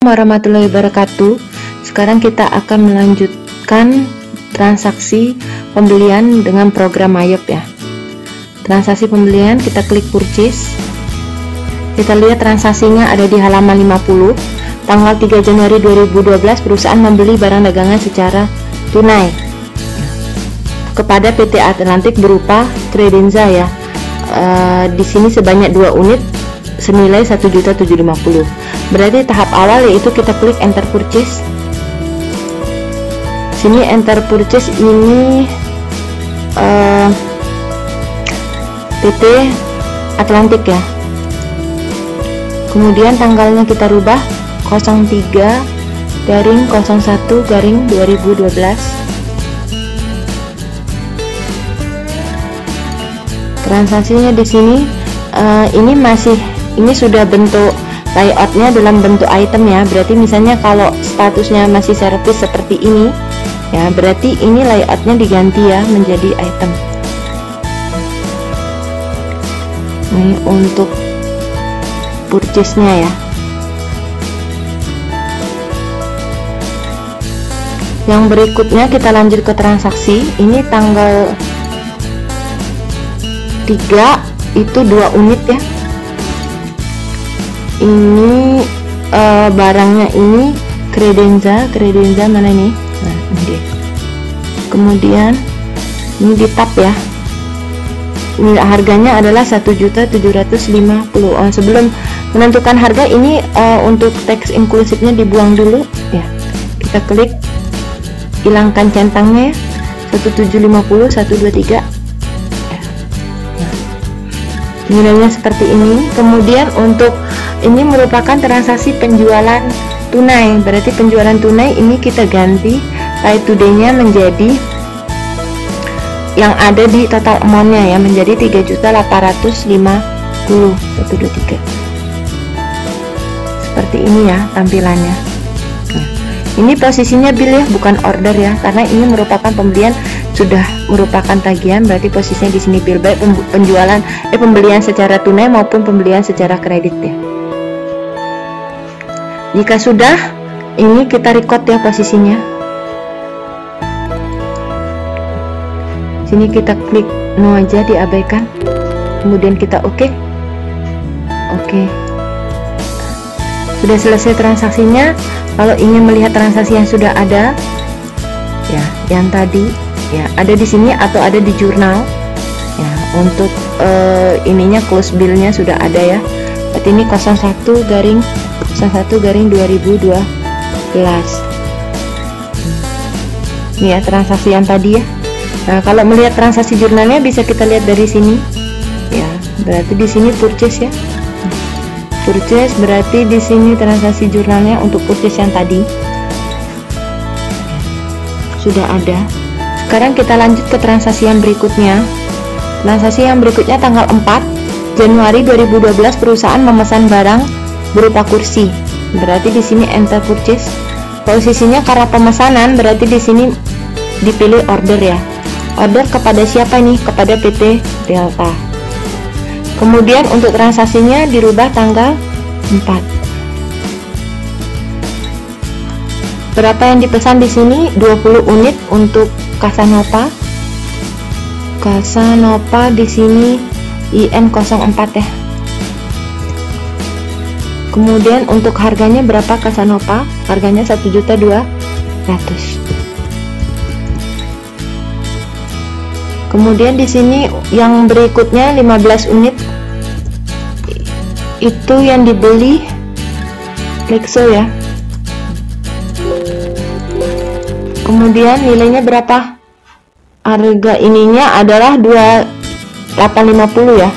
warahmatullahi wabarakatuh. Sekarang kita akan melanjutkan transaksi pembelian dengan program Mayop ya. Transaksi pembelian, kita klik purchase. Kita lihat transaksinya ada di halaman 50. Tanggal 3 Januari 2012 perusahaan membeli barang dagangan secara tunai kepada PT Atlantik berupa kredenza ya. Di sini sebanyak 2 unit senilai 1.750.000. Berarti tahap awal yaitu kita klik enter purchase. Sini enter purchase ini PT Atlantik ya. Kemudian tanggalnya kita rubah 03/01/2012. Transaksinya di sini ini sudah bentuk layoutnya dalam bentuk item ya. Berarti misalnya kalau statusnya masih service seperti ini ya, berarti ini layoutnya diganti ya menjadi item. Ini untuk purchase-nya ya. Yang berikutnya kita lanjut ke transaksi. Ini tanggal 3 itu 2 unit ya. Ini barangnya ini kredenza mana ini? Nah, ini dia. Kemudian ini di tab ya. Ini harganya adalah 1.750.000. Sebelum menentukan harga ini untuk teks inklusifnya dibuang dulu ya. Kita klik hilangkan centangnya ya. 1750 123. Nilainya seperti ini. Kemudian untuk ini merupakan transaksi penjualan tunai. Berarti penjualan tunai ini kita ganti pay today-nya menjadi yang ada di total amount-nya ya, menjadi 3.850.123. Seperti ini ya tampilannya. Nah, ini posisinya bill ya, bukan order ya, karena ini merupakan pembelian, sudah merupakan tagihan, berarti posisinya di sini bill, baik pembelian secara tunai maupun pembelian secara kredit ya. Jika sudah, ini kita record ya posisinya. Sini kita klik no aja, diabaikan. Kemudian kita oke. Sudah selesai transaksinya. Kalau ingin melihat transaksi yang sudah ada ya, yang tadi ya, ada di sini atau ada di jurnal ya. Untuk ininya close bill-nya sudah ada ya. Berarti ini 01/2012. Ini ya transaksi yang tadi ya. Nah, kalau melihat transaksi jurnalnya bisa kita lihat dari sini ya. Berarti di sini purchase ya. Purchase berarti di sini transaksi jurnalnya untuk purchase yang tadi sudah ada. Sekarang kita lanjut ke transaksi yang berikutnya. Transaksi yang berikutnya tanggal 4 Januari 2012 perusahaan memesan barang berupa kursi. Berarti di sini enter purchase. Posisinya karena pemesanan, berarti di sini dipilih order ya. Order kepada siapa nih? Kepada PT Delta. Kemudian untuk transaksinya dirubah tanggal 4. Berapa yang dipesan di sini? 20 unit untuk Casanova. Casanova di sini IN04 ya. Kemudian untuk harganya berapa Casanova? Harganya 1.200.000. Kemudian di sini yang berikutnya 15 unit itu yang dibeli Lexo ya. Kemudian nilainya berapa? Harga ininya adalah 2.850 ya.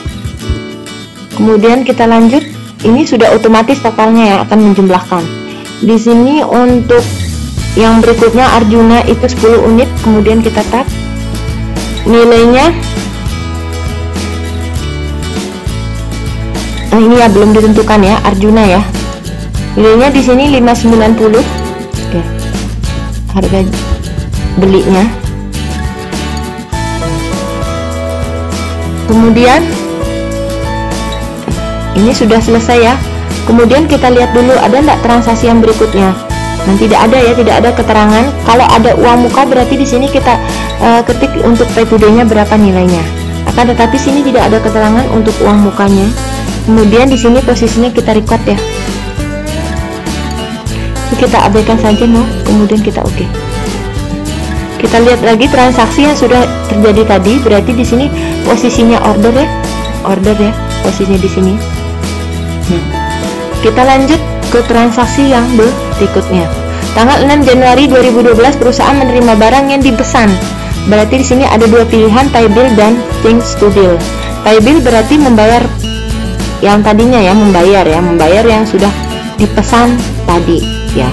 Kemudian kita lanjut. Ini sudah otomatis totalnya ya, akan menjumlahkan. Di sini untuk yang berikutnya Arjuna itu 10 unit. Kemudian kita tab. Nilainya ini ya belum ditentukan ya, Arjuna ya. Nilainya di sini 590. Oke. Harga belinya. Kemudian ini sudah selesai ya. Kemudian kita lihat dulu ada enggak transaksi yang berikutnya. Nah, tidak ada ya, tidak ada keterangan. Kalau ada uang muka berarti di sini kita ketik untuk P2D-nya berapa nilainya. Akan tetapi sini tidak ada keterangan untuk uang mukanya. Kemudian di sini posisinya kita record ya. Kita abaikan saja no, kemudian kita oke. Kita lihat lagi transaksi yang sudah terjadi tadi, berarti di sini posisinya order ya, posisinya di sini. Kita lanjut ke transaksi yang berikutnya. Tanggal 6 Januari 2012 perusahaan menerima barang yang dipesan. Berarti di sini ada dua pilihan, pay bill dan change to bill. Pay bill berarti membayar yang tadinya ya, membayar yang sudah dipesan tadi ya.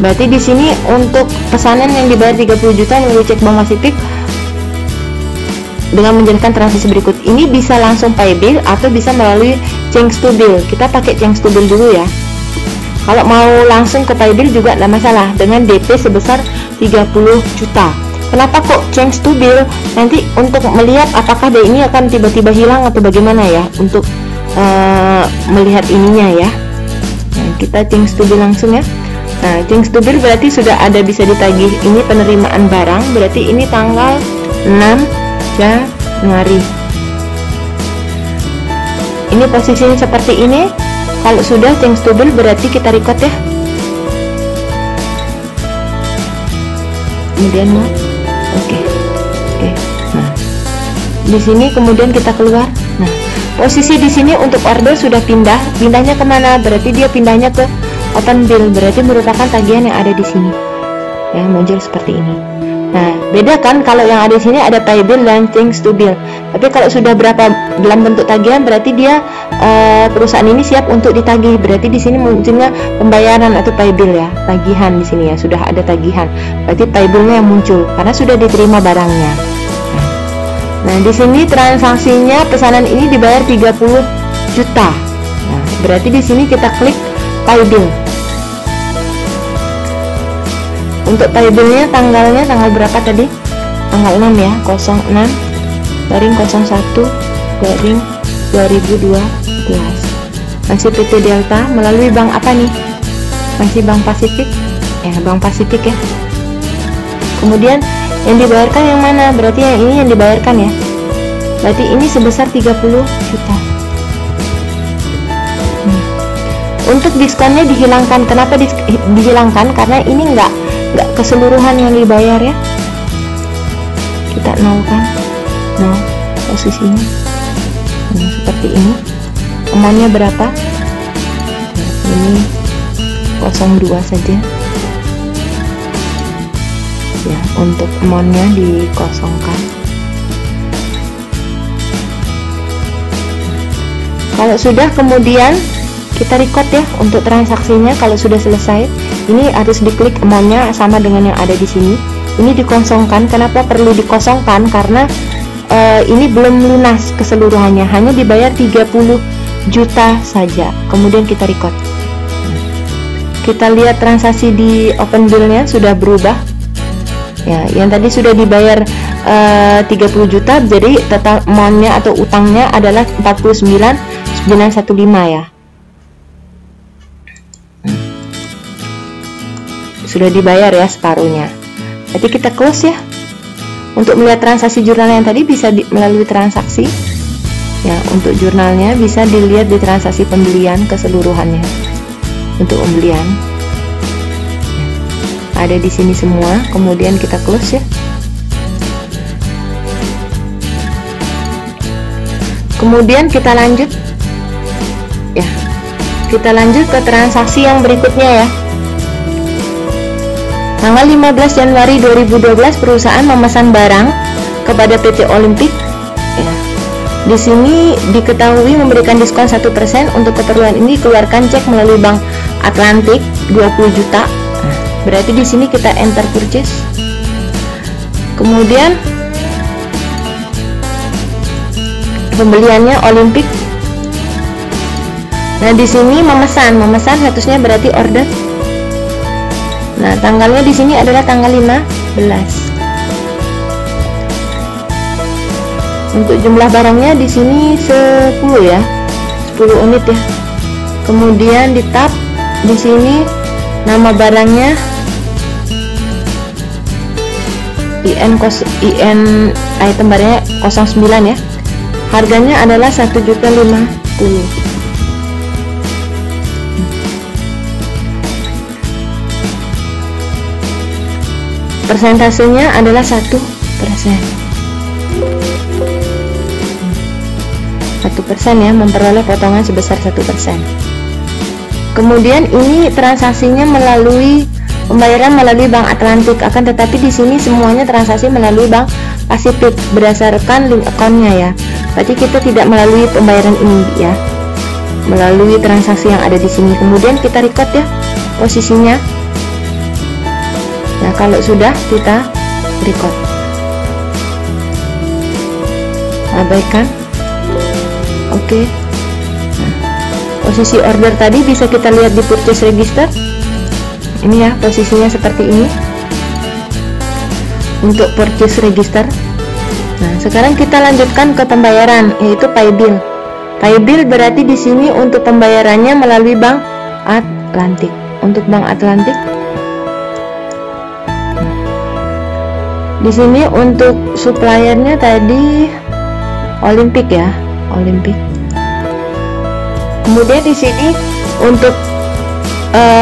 Berarti di sini untuk pesanan yang dibayar 30 juta melalui cek Bank Pasifik dengan menjalankan transaksi berikut. Ini bisa langsung pay bill atau bisa melalui change to bill. Kita pakai change to bill dulu ya. Kalau mau langsung ke pay bill juga tidak masalah dengan DP sebesar 30 juta. Kenapa kok change to bill? Nanti untuk melihat apakah DP ini akan tiba-tiba hilang atau bagaimana ya, untuk melihat ininya ya. Nah, kita change to bill langsung ya. Nah, change to bill berarti sudah ada bisa ditagih. Ini penerimaan barang, berarti ini tanggal 6 Januari. Ini posisinya seperti ini. Kalau sudah change to bill berarti kita record ya. Kemudian oke. Nah, di sini kemudian kita keluar. Nah, posisi di sini untuk order sudah pindahnya kemana? Berarti dia pindahnya ke open bill, berarti merupakan tagihan yang ada di sini. Ya, muncul seperti ini. Nah, beda kan kalau yang ada di sini ada pay bill dan change to bill. Tapi kalau sudah berapa dalam bentuk tagihan berarti dia perusahaan ini siap untuk ditagih. Berarti di sini munculnya pembayaran atau pay bill ya, tagihan di sini ya, sudah ada tagihan. Berarti pay bill-nya yang muncul karena sudah diterima barangnya. Nah, di sini transaksinya pesanan ini dibayar 30 juta. Nah, berarti di sini kita klik pay bill. Untuk pay bill-nya tanggalnya tanggal berapa tadi? Tanggal 6 ya, 06/01/2012. Masih PT Delta melalui bank apa nih? Masih Bank Pasifik? Ya, Bank Pasifik ya. Kemudian yang dibayarkan yang mana? Berarti yang ini yang dibayarkan ya. Berarti ini sebesar 30 juta. Untuk diskonnya dihilangkan. Kenapa dihilangkan? Karena ini enggak keseluruhan yang dibayar ya. Kita nolkan. Nah, posisinya seperti ini. Amountnya berapa? Ini 02 saja ya, untuk amountnya dikosongkan. Kalau sudah kemudian kita record ya untuk transaksinya. Kalau sudah selesai, ini harus diklik amountnya sama dengan yang ada di sini. Ini dikosongkan. Kenapa perlu dikosongkan? Karena ini belum lunas keseluruhannya, hanya dibayar 30 juta saja. Kemudian kita record. Kita lihat transaksi di open bill-nya sudah berubah. Ya, yang tadi sudah dibayar 30 juta, jadi total amount-nya atau utangnya adalah 49.915 ya. Sudah dibayar ya separuhnya. Jadi kita close ya. Untuk melihat transaksi jurnal yang tadi bisa melalui transaksi. Ya, untuk jurnalnya bisa dilihat di transaksi pembelian keseluruhannya. Untuk pembelian ada di sini semua. Kemudian kita close ya. Kemudian kita lanjut ya. Kita lanjut ke transaksi yang berikutnya ya. Tanggal 15 Januari 2012 perusahaan memesan barang kepada PT Olimpik ya. Di sini diketahui memberikan diskon 1% untuk keperluan ini keluarkan cek melalui Bank Atlantik 20 juta. Nah, berarti di sini kita enter purchase. Kemudian pembeliannya Olimpik. Nah, di sini memesan statusnya berarti order. Nah, tanggalnya di sini adalah tanggal 15. Untuk jumlah barangnya di sini 10 ya. 10 unit ya. Kemudian di tab di sini nama barangnya IN item barangnya 09 ya. Harganya adalah 1.050.000. Persentasenya adalah 1%. 1% ya, memperoleh potongan sebesar 1%. Kemudian ini transaksinya melalui pembayaran melalui Bank Atlantik, akan tetapi di sini semuanya transaksi melalui Bank Pasifik berdasarkan link akunnya ya. Berarti kita tidak melalui pembayaran ini ya, melalui transaksi yang ada di sini. Kemudian kita record ya posisinya. Nah, kalau sudah kita record, abaikan. Oke. Nah, posisi order tadi bisa kita lihat di purchase register. Ini ya posisinya seperti ini untuk purchase register. Nah, sekarang kita lanjutkan ke pembayaran, yaitu pay bill. Pay bill berarti di sini untuk pembayarannya melalui Bank Atlantik. Untuk Bank Atlantik, di sini untuk suppliernya tadi Olympic ya, Olympic. Kemudian di sini untuk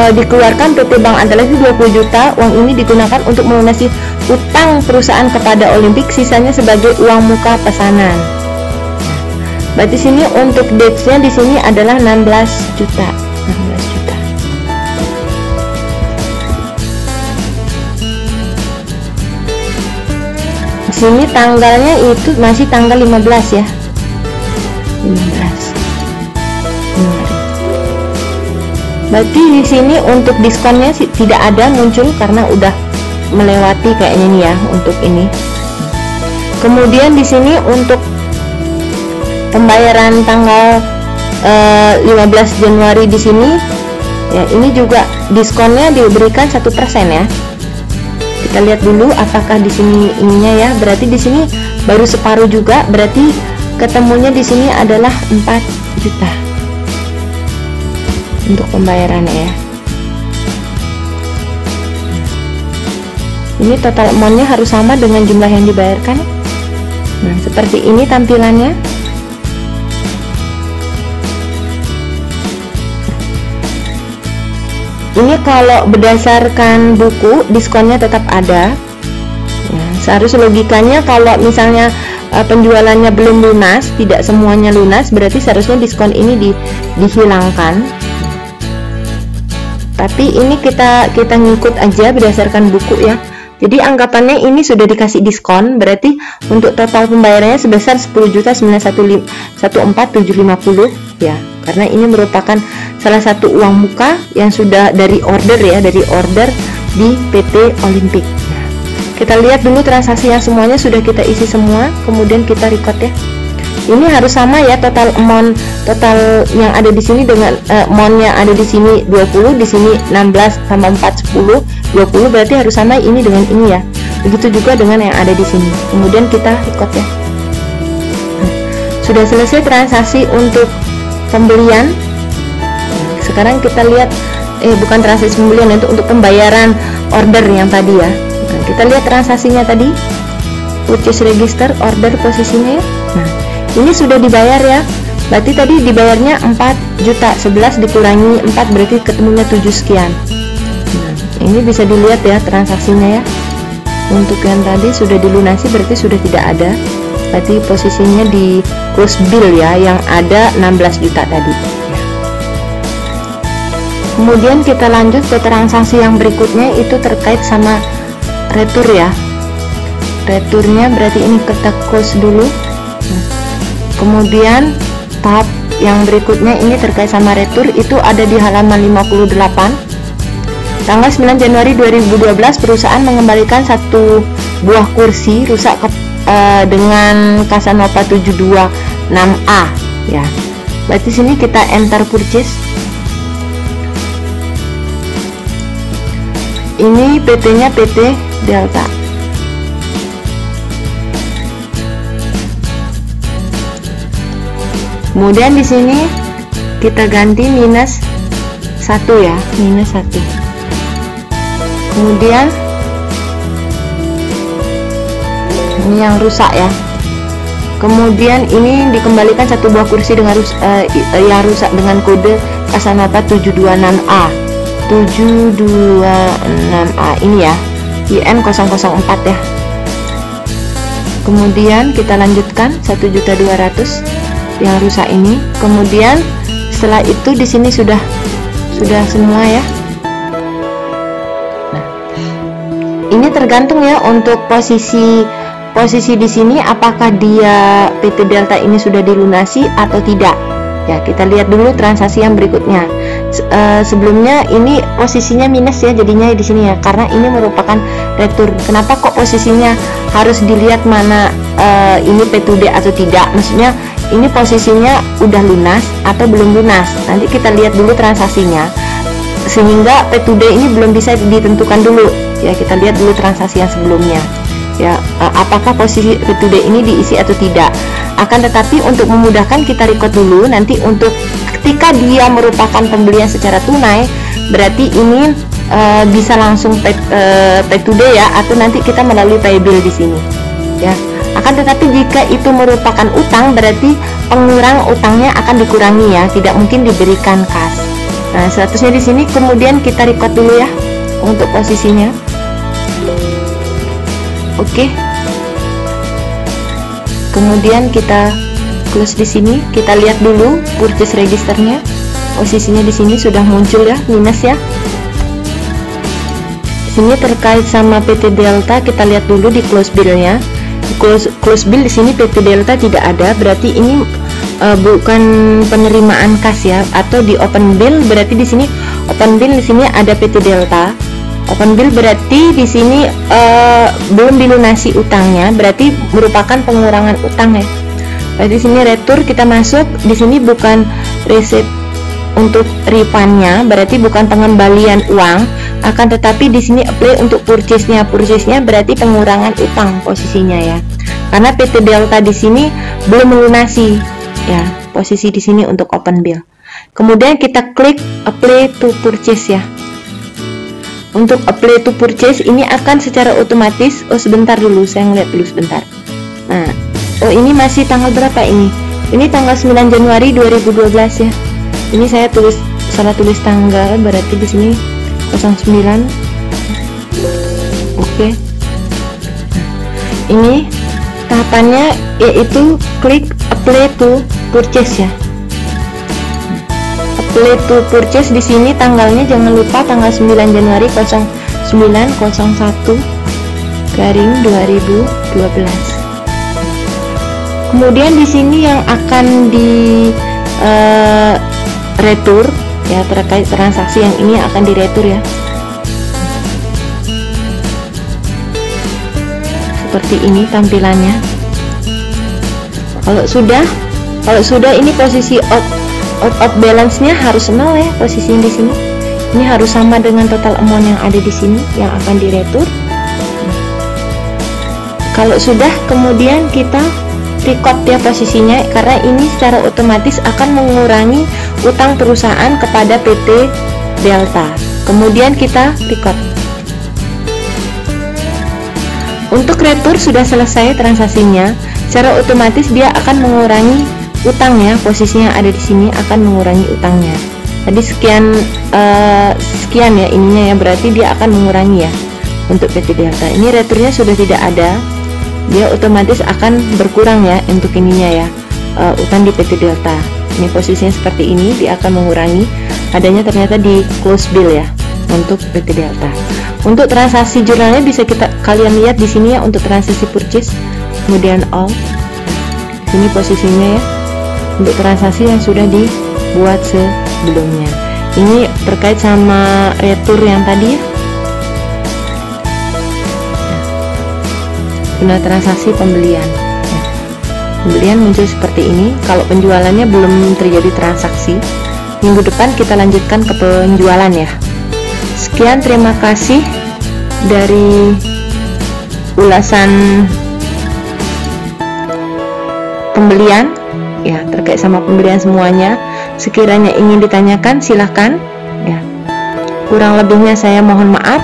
dikeluarkan PT Bank Atlantik 20 juta. Uang ini digunakan untuk melunasi utang perusahaan kepada Olympic, sisanya sebagai uang muka pesanan. Berarti sini untuk dates-nya di sini adalah 16 juta. 16 juta. Di sini tanggalnya itu masih tanggal 15 ya. 15. Berarti di sini untuk diskonnya tidak ada muncul karena udah melewati kayaknya nih ya untuk ini. Kemudian di sini untuk pembayaran tanggal 15 Januari di sini ya, ini juga diskonnya diberikan 1% ya. Kita lihat dulu apakah di sini ininya ya. Berarti di sini baru separuh juga, berarti ketemunya di sini adalah 4 juta untuk pembayarannya ya. Ini total amountnya harus sama dengan jumlah yang dibayarkan. Nah, seperti ini tampilannya. Ini kalau berdasarkan buku diskonnya tetap ada. Nah, seharusnya logikanya kalau misalnya penjualannya belum lunas, tidak semuanya lunas, berarti seharusnya diskon ini dihilangkan. Tapi ini kita ngikut aja berdasarkan buku ya. Jadi anggapannya ini sudah dikasih diskon, berarti untuk total pembayarannya sebesar 10.914.750 ya. Karena ini merupakan salah satu uang muka yang sudah dari order ya, dari order di PT Olympic. Nah, kita lihat dulu transaksi yang semuanya sudah kita isi semua, kemudian kita record ya. Ini harus sama ya, total amount total yang ada di sini dengan amount yang ada di sini 20, di sini 16 tambah 4 10 20, berarti harus sama ini dengan ini ya. Begitu juga dengan yang ada di sini. Kemudian kita record ya. Nah, sudah selesai transaksi untuk pembelian. Nah, sekarang kita lihat bukan transaksi pembelian, itu untuk pembayaran order yang tadi ya. Nah, kita lihat transaksinya tadi. Purchase register, order posisinya ya. Nah, ini sudah dibayar ya. Berarti tadi dibayarnya 4 juta, 11 dikurangi 4 berarti ketemunya 7 sekian. Nah, ini bisa dilihat ya transaksinya ya. Untuk yang tadi sudah dilunasi berarti sudah tidak ada. Berarti posisinya di close bill ya, yang ada 16 juta tadi. Kemudian kita lanjut ke transaksi yang berikutnya, itu terkait sama retur ya. Returnya berarti ini kita close dulu. Nah, kemudian tab yang berikutnya ini terkait sama retur, itu ada di halaman 58. Tanggal 9 Januari 2012 perusahaan mengembalikan satu buah kursi rusak dengan Casanova 726A ya. Berarti sini kita enter purchase. Ini PT-nya PT Delta. Kemudian di sini kita ganti minus 1 ya, minus 1. Kemudian ini yang rusak ya. Kemudian ini dikembalikan satu buah kursi dengan yang rusak dengan kode Kasanata 726A. 726A ini ya, IN 004 ya. Kemudian kita lanjutkan 1.200.000 yang rusak ini. Kemudian setelah itu di sini sudah semua ya. Nah, ini tergantung ya untuk posisi di sini, apakah dia PT Delta ini sudah dilunasi atau tidak. Ya, kita lihat dulu transaksi yang berikutnya. Sebelumnya ini posisinya minus ya, jadinya di sini ya, karena ini merupakan retur. Kenapa kok posisinya harus dilihat mana ini P2D atau tidak? Maksudnya ini posisinya udah lunas atau belum lunas. Nanti kita lihat dulu transaksinya, sehingga P2D ini belum bisa ditentukan dulu. Ya, kita lihat dulu transaksi yang sebelumnya. Ya, apakah posisi P2D ini diisi atau tidak. Akan tetapi untuk memudahkan kita record dulu. Nanti untuk ketika dia merupakan pembelian secara tunai, berarti ini bisa langsung P2D ya, atau nanti kita melalui paybill di sini ya. Akan tetapi jika itu merupakan utang, berarti pengurang utangnya akan dikurangi ya, tidak mungkin diberikan kas. Nah, statusnya di sini. Kemudian kita record dulu ya untuk posisinya. Oke. Kemudian kita close di sini. Kita lihat dulu purchase registernya. Posisinya di sini sudah muncul ya, minus ya. Sini terkait sama PT Delta, kita lihat dulu di close bill-nya. Close bill di sini PT Delta tidak ada, berarti ini bukan penerimaan kas ya. Atau di open bill, berarti di sini open bill di sini ada PT Delta. Open bill berarti di sini belum dilunasi utangnya, berarti merupakan pengurangan utang ya. Berarti di sini retur kita masuk, di sini bukan receipt untuk refundnya, berarti bukan pengembalian uang, akan tetapi di sini apply untuk purchase-nya. Purchase-nya berarti pengurangan utang posisinya ya. Karena PT Delta di sini belum melunasi ya, posisi di sini untuk open bill. Kemudian kita klik apply to purchase ya. Untuk apply to purchase ini akan secara otomatis, sebentar dulu, saya ngeliat dulu sebentar. Nah, ini masih tanggal berapa ini? Ini tanggal 9 Januari 2012 ya. Ini saya salah tulis tanggal, berarti di sini 09. Oke. Ini tahapannya yaitu klik apply to purchase ya. Apply to purchase di sini tanggalnya jangan lupa tanggal 9 Januari 0901/2012. Kemudian di sini yang akan di retur ya, terkait transaksi yang ini akan di retur ya. Seperti ini tampilannya. Kalau sudah ini posisi out of balance-nya harus 0 ya, posisinya di sini. Ini harus sama dengan total amount yang ada di sini yang akan diretur. Kalau sudah, kemudian kita record ya posisinya, karena ini secara otomatis akan mengurangi utang perusahaan kepada PT Delta. Kemudian kita record. Untuk retur sudah selesai transaksinya, secara otomatis dia akan mengurangi utangnya, posisinya ada di sini akan mengurangi utangnya. Tadi sekian ya ininya ya, berarti dia akan mengurangi ya untuk PT Delta. Ini returnya sudah tidak ada, dia otomatis akan berkurang ya untuk ininya ya, utang di PT Delta. Ini posisinya seperti ini, dia akan mengurangi, adanya ternyata di close bill ya untuk PT Delta. Untuk transaksi jurnalnya bisa kalian lihat di sini ya, untuk transaksi purchase, kemudian all. Ini posisinya ya untuk transaksi yang sudah dibuat sebelumnya. Ini terkait sama retur yang tadi ya. Guna transaksi pembelian. Pembelian muncul seperti ini. Kalau penjualannya belum terjadi transaksi, minggu depan kita lanjutkan ke penjualan ya. Sekian, terima kasih dari ulasan pembelian ya, terkait sama pembelian semuanya. Sekiranya ingin ditanyakan, silahkan ya. Kurang lebihnya saya mohon maaf.